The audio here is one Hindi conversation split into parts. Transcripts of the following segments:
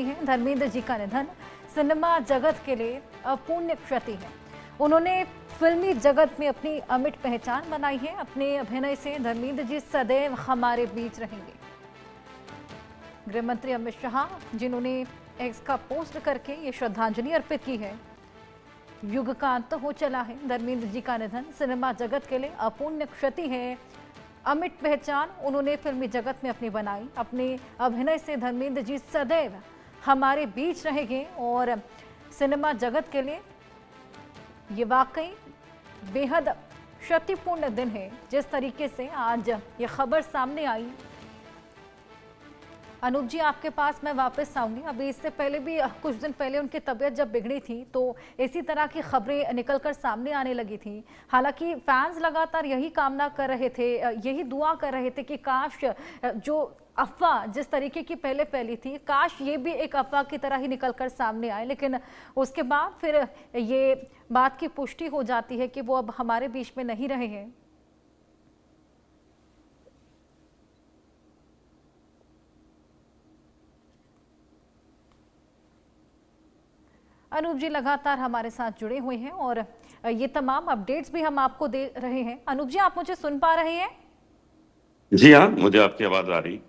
है धर्मेंद्र जी का निधन सिनेमा जगत के लिए अपूर्णीय क्षति है। उन्होंने फिल्मी जगत में अपनी अमिट पहचान बनाई है। अपने अभिनय से धर्मेंद्र जी सदैव हमारे बीच रहेंगे। गृह मंत्री अमित शाह जिन्होंने एक्स का पोस्ट करके ये श्रद्धांजलि अर्पित की है। युग का अंत हो चला है। धर्मेंद्र जी का निधन सिनेमा जगत के लिए अपूर्णीय क्षति है। अमिट पहचान उन्होंने फिल्मी जगत में अपनी बनाई। अपने अभिनय से धर्मेंद्र जी सदैव हमारे बीच रहेंगे और सिनेमा जगत के लिए ये वाकई बेहद क्षतिपूर्ण दिन है। जिस तरीके से आज ये खबर सामने आई। अनूप जी, आपके पास मैं वापस आऊंगी। अभी इससे पहले भी कुछ दिन पहले उनकी तबीयत जब बिगड़ी थी तो इसी तरह की खबरें निकलकर सामने आने लगी थी। हालांकि फैंस लगातार यही कामना कर रहे थे, यही दुआ कर रहे थे कि काश जो अफवाह जिस तरीके की पहले फैली थी, काश ये भी एक अफवाह की तरह ही निकलकर सामने आए। लेकिन उसके बाद फिर ये बात की पुष्टि हो जाती है कि वो अब हमारे बीच में नहीं रहे हैं। अनूप जी लगातार हमारे साथ जुड़े हुए हैं और ये तमाम अपडेट्स भी हम आपको दे रहे हैं। अनूप जी, आप मुझे सुन पा रहे हैं? जी हाँ, मुझे आपकी आवाज आ रही।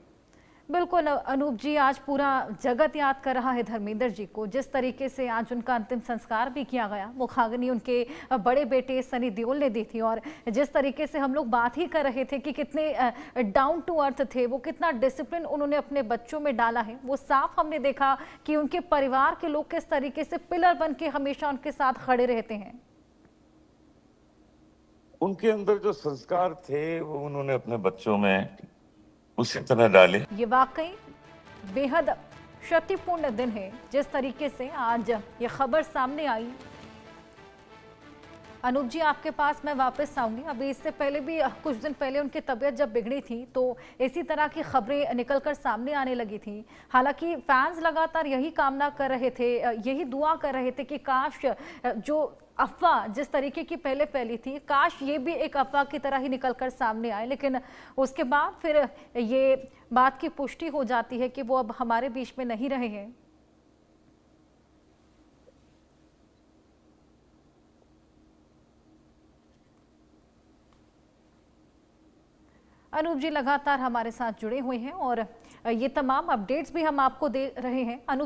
बिल्कुल अनूप जी, आज पूरा जगत याद कर रहा है धर्मेंद्र जी को। जिस तरीके से आज उनका अंतिम संस्कार भी किया गया, मुखाग्नि उनके बड़े बेटे सनी देओल ने दी थी। और जिस तरीके से हम लोग बात ही कर रहे थे कि कितने डाउन टू अर्थ थे वो, कितना डिसिप्लिन उन्होंने अपने बच्चों में डाला है, वो साफ हमने देखा कि उनके परिवार के लोग किस तरीके से पिलर बन के हमेशा उनके साथ खड़े रहते हैं। उनके अंदर जो संस्कार थे वो उन्होंने अपने बच्चों में उसी तरह डाले। ये वाकई बेहद क्षतिपूर्ण दिन है। जिस तरीके से आज ये खबर सामने आई। अनूप जी, आपके पास मैं वापस आऊंगी। अभी इससे पहले भी कुछ दिन पहले उनकी तबीयत जब बिगड़ी थी तो इसी तरह की खबरें निकलकर सामने आने लगी थी। हालांकि फैंस लगातार यही कामना कर रहे थे, यही दुआ कर रहे थे कि काश जो अफवाह जिस तरीके की पहले फैली थी, काश ये भी एक अफवाह की तरह ही निकलकर सामने आए। लेकिन उसके बाद फिर ये बात की पुष्टि हो जाती है कि वो अब हमारे बीच में नहीं रहे हैं। अनूप जी लगातार हमारे साथ जुड़े हुए हैं और ये तमाम अपडेट्स भी हम आपको दे रहे हैं। अनूप